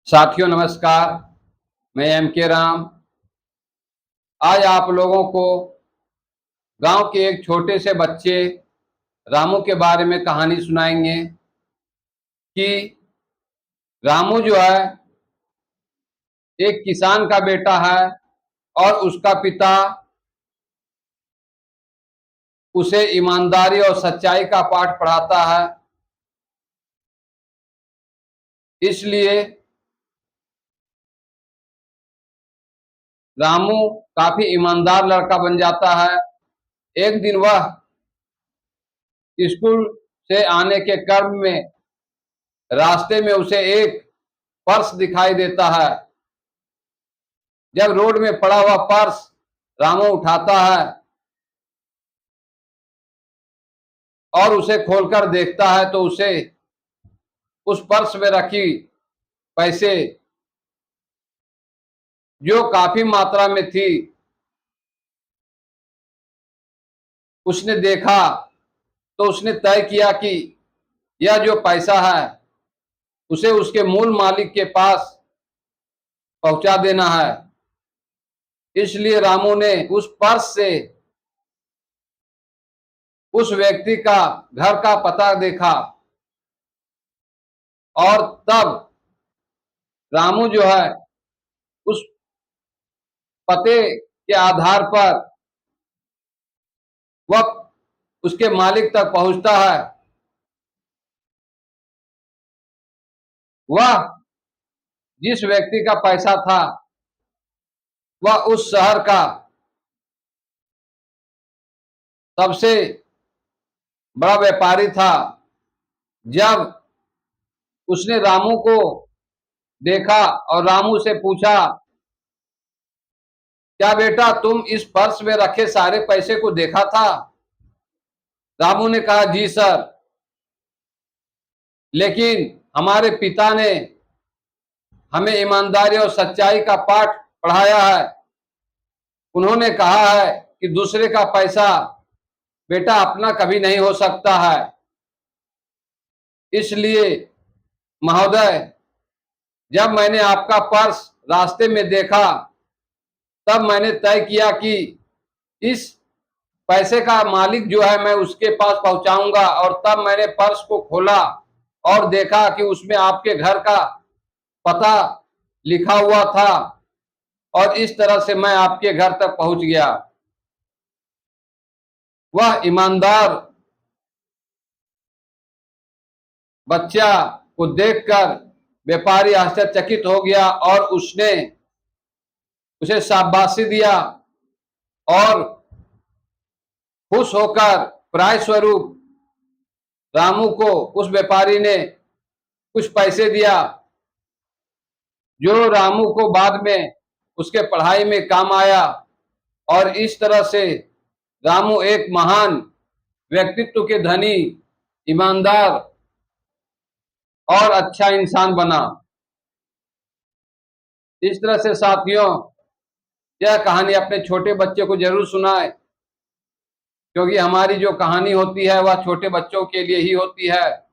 साथियों नमस्कार, मैं एम के राम। आज आप लोगों को गांव के एक छोटे से बच्चे रामू के बारे में कहानी सुनाएंगे कि रामू जो है एक किसान का बेटा है और उसका पिता उसे ईमानदारी और सच्चाई का पाठ पढ़ाता है। इसलिए रामू काफी ईमानदार लड़का बन जाता है। एक दिन वह स्कूल से आने के क्रम में रास्ते में उसे एक पर्स दिखाई देता है। जब रोड में पड़ा हुआ पर्स रामू उठाता है और उसे खोलकर देखता है तो उसे उस पर्स में रखी पैसे जो काफी मात्रा में थी उसने देखा तो उसने तय किया कि यह जो पैसा है उसे उसके मूल मालिक के पास पहुंचा देना है। इसलिए रामू ने उस पर्स से उस व्यक्ति का घर का पता देखा और तब रामू जो है उस पते के आधार पर वह उसके मालिक तक पहुंचता है। वह जिस व्यक्ति का पैसा था वह उस शहर का सबसे बड़ा व्यापारी था। जब उसने रामू को देखा और रामू से पूछा, क्या बेटा तुम इस पर्स में रखे सारे पैसे को देखा था? रामू ने कहा, जी सर, लेकिन हमारे पिता ने हमें ईमानदारी और सच्चाई का पाठ पढ़ाया है। उन्होंने कहा है कि दूसरे का पैसा बेटा अपना कभी नहीं हो सकता है। इसलिए महोदय, जब मैंने आपका पर्स रास्ते में देखा तब मैंने तय किया कि इस पैसे का मालिक जो है मैं उसके पास पहुंचाऊंगा। और तब मैंने पर्स को खोला और देखा कि उसमें आपके घर का पता लिखा हुआ था और इस तरह से मैं आपके घर तक पहुंच गया। वह ईमानदार बच्चा को देखकर व्यापारी आश्चर्यचकित हो गया और उसने उसे शाबाशी दिया और खुश होकर प्राय स्वरूप रामू को उस व्यापारी ने कुछ पैसे दिया जो रामू को बाद में उसके पढ़ाई में काम आया। और इस तरह से रामू एक महान व्यक्तित्व के धनी, ईमानदार और अच्छा इंसान बना। इस तरह से साथियों, यह कहानी अपने छोटे बच्चे को जरूर सुनाएं, क्योंकि हमारी जो कहानी होती है वह छोटे बच्चों के लिए ही होती है।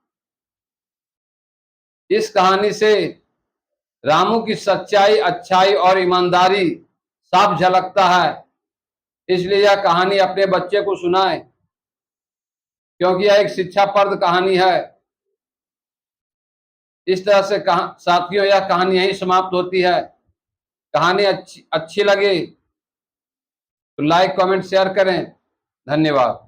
इस कहानी से रामू की सच्चाई, अच्छाई और ईमानदारी साफ झलकता है। इसलिए यह कहानी अपने बच्चे को सुनाएं, क्योंकि यह एक शिक्षाप्रद कहानी है। इस तरह से साथियों, यह कहानी यहीं समाप्त होती है। कहानी अच्छी लगे तो लाइक, कमेंट, शेयर करें। धन्यवाद।